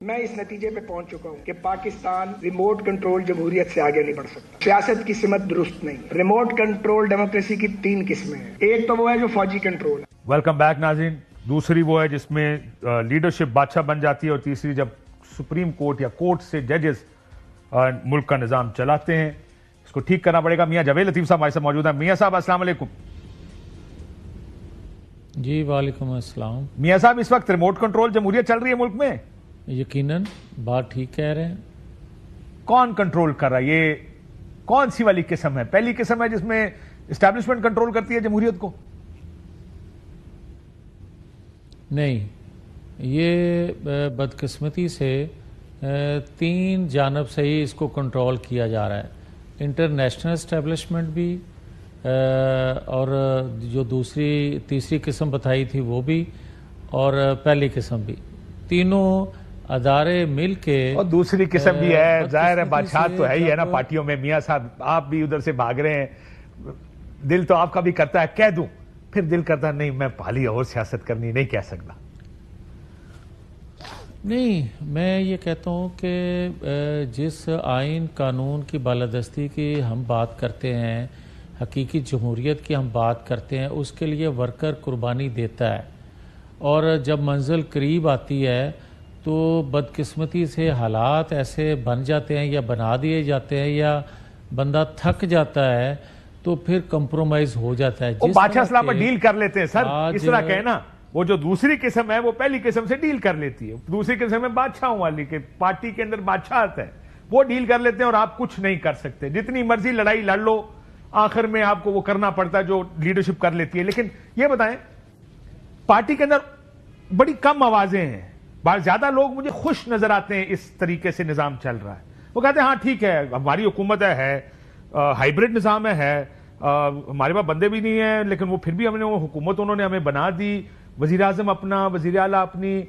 میں اس نتیجے پہ پہنچ چکا ہوں کہ پاکستان ریموٹ کنٹرول جمہوریت سے آگے نہیں بڑھ سکتا. سیاست کی سمت درست نہیں. ریموٹ کنٹرول ڈیموکریسی کی 3 قسمیں ہیں. ایک تو وہ ہے جو فوجی کنٹرول ہے. ویلکم بیک ناظرین. دوسری وہ ہے جس میں لیڈرشپ بادشاہ بن جاتی ہے, اور تیسری جب سپریم کورٹ یا کورٹ سے ججز ملک کا نظام چلاتے ہیں. اس کو ٹھیک کرنا پڑے گا. میاں جاوید لطیف صاحب ہمارے ساتھ موجود ہیں. میاں صاحب السلام علیکم. جی وعلیکم السلام. میاں صاحب اس وقت ریموٹ کنٹرول جمہوریت چل رہی ہے ملک میں؟ یقیناً بات ٹھیک کہہ رہے ہیں. کون کنٹرول کر رہا ہے؟ یہ کون سی والی قسم ہے؟ پہلی قسم ہے جس میں اسٹیبلشمنٹ کنٹرول کرتی ہے جمہوریت کو؟ نہیں, یہ بدقسمتی سے 3 جانب سے ہی اس کو کنٹرول کیا جا رہا ہے. انٹرنیشنل اسٹیبلشمنٹ بھی, اور جو تیسری قسم بتائی تھی وہ بھی, اور پہلی قسم بھی. تینوں ادارے مل کے. اور دوسری قسم بھی ہے, ظاہر ہے بادشاہ تو ہے ہی ہے نا پارٹیوں میں. میاں صاحب آپ بھی ادھر سے بھاگ رہے ہیں, دل تو آپ کا بھی کرتا ہے کہہ دوں, پھر دل کرتا ہے نہیں میں پالی اور سیاست کرنی نہیں کہہ سکتا. نہیں, میں یہ کہتا ہوں کہ جس آئین قانون کی بالادستی کی ہم بات کرتے ہیں, حقیقی جمہوریت کی ہم بات کرتے ہیں, اس کے لیے ورکر قربانی دیتا ہے. اور جب منزل قریب آتی ہے تو بدقسمتی سے حالات ایسے بن جاتے ہیں یا بنا دیے جاتے ہیں, یا بندہ تھک جاتا ہے تو پھر کمپرومائز ہو جاتا ہے. بادشاہ اسلام پر ڈیل کر لیتے ہیں سر, اس طرح کہنا. وہ جو دوسری قسم ہے وہ پہلی قسم سے ڈیل کر لیتی ہے. دوسری قسم ہے بادشاہوں والی کہ پارٹی کے اندر بادشاہت ہے, وہ ڈیل کر لیتے ہیں اور آپ کچھ نہیں کر سکتے. جتنی مرضی لڑائی لڑ لو, آخر میں آپ کو وہ کرنا پڑتا ہے جو لیڈرشپ کر لیتی ہے. لیکن یہ بتائیں, پارٹی کے اندر بڑی کم آوازیں ہیں. بہت زیادہ لوگ مجھے خوش نظر آتے ہیں اس طریقے سے نظام چل رہا ہے. وہ کہتے ہیں ہاں ٹھیک ہے ہماری حکومت ہے, ہائیبرڈ نظام ہے, ہمارے پاس بندے بھی نہیں ہیں, لیکن وہ پھر بھی ہم نے وہ حکومت انہوں نے ہمیں بنا دی, وزیر اعظم اپنا, وزیر اعلیٰ اپنی.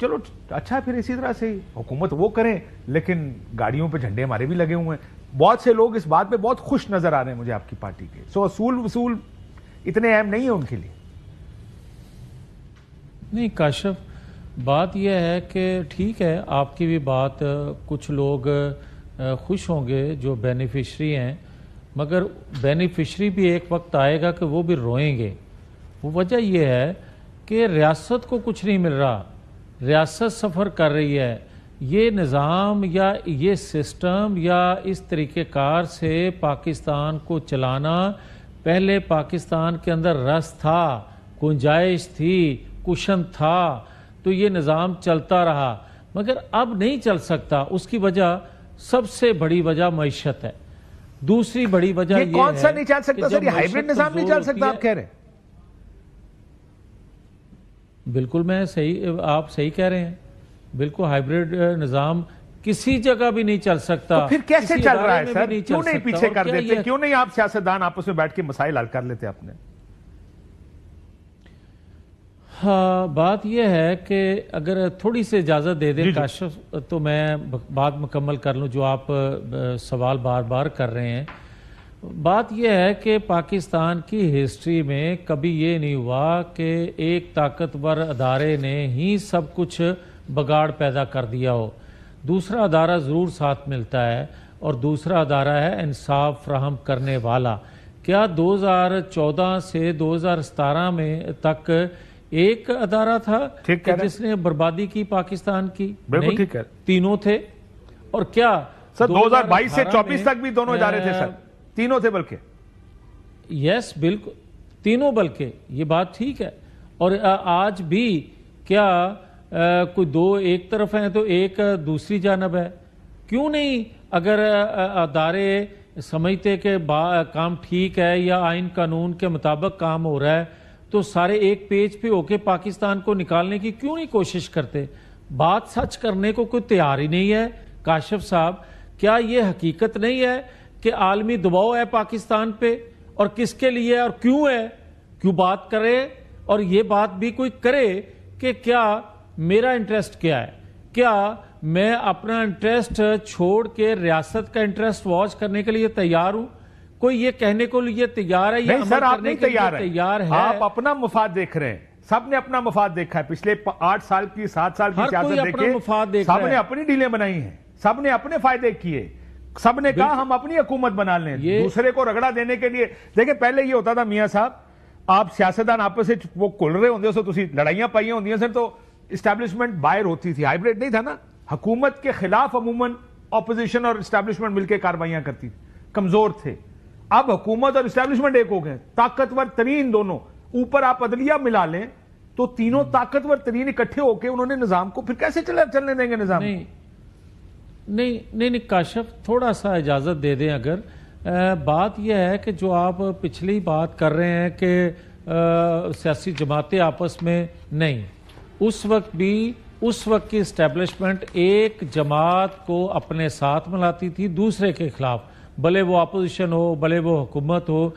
چلو اچھا, پھر اسی طرح سے حکومت وہ کریں, لیکن گاڑیوں پہ جھنڈے ہمارے بھی لگے ہوئے ہیں. بہت سے لوگ اس بات پہ بہت خوش نظر آ رہے ہیں مجھے آپ کی پارٹی کے. سو اصول اتنے اہم نہیں ہیں ان کے لیے. نہیں کاشف, بات یہ ہے کہ ٹھیک ہے آپ کی بھی بات, کچھ لوگ خوش ہوں گے جو بینیفیشری ہیں, مگر بینیفیشری بھی ایک وقت آئے گا کہ وہ بھی روئیں گے. وہ وجہ یہ ہے کہ ریاست کو کچھ نہیں مل رہا, ریاست سفر کر رہی ہے. یہ نظام یا یہ سسٹم یا اس طریقہ کار سے پاکستان کو چلانا, پہلے پاکستان کے اندر رس تھا, گنجائش تھی, کشن تھا, تو یہ نظام چلتا رہا, مگر اب نہیں چل سکتا. اس کی وجہ, سب سے بڑی وجہ معیشت ہے. دوسری بڑی وجہ یہ ہے, کون سا نہیں چل سکتا سر؟ یہ ہائیبرڈ نظام نہیں چل سکتا آپ کہہ رہے ہیں؟ بالکل میں آپ صحیح کہہ رہے ہیں. بالکل ہائیبرڈ نظام کسی جگہ بھی نہیں چل سکتا. پھر کیسے چل رہا ہے سر؟ کیوں نہیں پیچھے کر دیتے؟ کیوں نہیں آپ سیاستدان آپس میں بیٹھ کے مسائل حل کر لیتے اپنے؟ ہاں, بات یہ ہے کہ اگر تھوڑی سی اجازت دے دیں کاشف, تو میں بات مکمل کر لوں جو آپ سوال بار بار کر رہے ہیں. بات یہ ہے کہ پاکستان کی ہسٹری میں کبھی یہ نہیں ہوا کہ ایک طاقتور ادارے نے ہی سب کچھ بگاڑ پیدا کر دیا ہو. دوسرا ادارہ ضرور ساتھ ملتا ہے, اور دوسرا ادارہ ہے انصاف فراہم کرنے والا. کیا 2014 سے 2017 میں تک ایک ادارہ تھا کہ جس نے بربادی کی پاکستان کی؟ بالکل ٹھیک ہے, تینوں تھے. اور کیا سر 2022 سے 24 تک بھی دونوں ادارے تھے سر؟ تینوں تھے بلکہ. یس بالکل تینوں, بلکہ یہ بات ٹھیک ہے. اور آج بھی کیا کوئی دو ایک طرف ہیں تو ایک دوسری جانب ہے؟ کیوں نہیں؟ اگر ادارے سمجھتے کہ کام ٹھیک ہے یا آئین قانون کے مطابق کام ہو رہا ہے, تو سارے ایک پیج پہ ہو کے پاکستان کو نکالنے کی کیوں نہیں کوشش کرتے؟ بات سچ کرنے کو کوئی تیار ہی نہیں ہے. کاشف صاحب, کیا یہ حقیقت نہیں ہے کہ عالمی دباؤ ہے پاکستان پہ, اور کس کے لیے اور کیوں ہے؟ کیوں بات کرے, اور یہ بات بھی کوئی کرے کہ کیا میرا انٹرسٹ کیا ہے, کیا میں اپنا انٹرسٹ چھوڑ کے ریاست کا انٹرسٹ واچ کرنے کے لیے تیار ہوں؟ کوئی یہ کہنے کو لیے تیار ہے یا نہیں سر, آپ نہیں تیار ہیں. آپ اپنا مفاد دیکھ رہے ہیں. سب نے اپنا مفاد دیکھا ہے. پچھلے 8 سال کی 7 سال کی سیاست دیکھے, سب نے اپنی ڈیلیں بنائی ہیں, سب نے اپنے فائدے کیے, سب نے کہا ہم اپنی حکومت بنا لیں. دوسرے کو رگڑا دینے کے لیے دیکھیں, پہلے یہ ہوتا تھا میاں صاحب, آپ سیاستدان آپس سے وہ کھل رہے ہوندے سو تسی لڑائیاں پائیاں ہوندیاں سن تو اسٹیبلشمنٹ باہر ہوتی تھی, ہائیبریڈ نہیں تھا نا. حکومت کے خلاف عموماً اپوزیشن اور اسٹیبلشمنٹ مل کے کاروائیاں کرتی تھی, کمزور تھے. اب حکومت اور اسٹیبلشمنٹ ایک ہو گئے, طاقتور ترین دونوں. اوپر آپ عدلیہ ملا لیں تو تینوں طاقتور ترین اکٹھے ہو کے انہوں نے نظام کو پھر کیسے چلنے دیں گے نظام؟ نہیں کاشف, تھوڑا سا اجازت دے دیں. اگر بات یہ ہے کہ جو آپ پچھلی بات کر رہے ہیں کہ سیاسی جماعتیں آپس میں نہیں, اس وقت بھی اس وقت کی اسٹیبلشمنٹ ایک جماعت کو اپنے ساتھ ملاتی تھی دوسرے کے خلاف, بھلے وہ اپوزیشن ہو بھلے وہ حکومت ہو.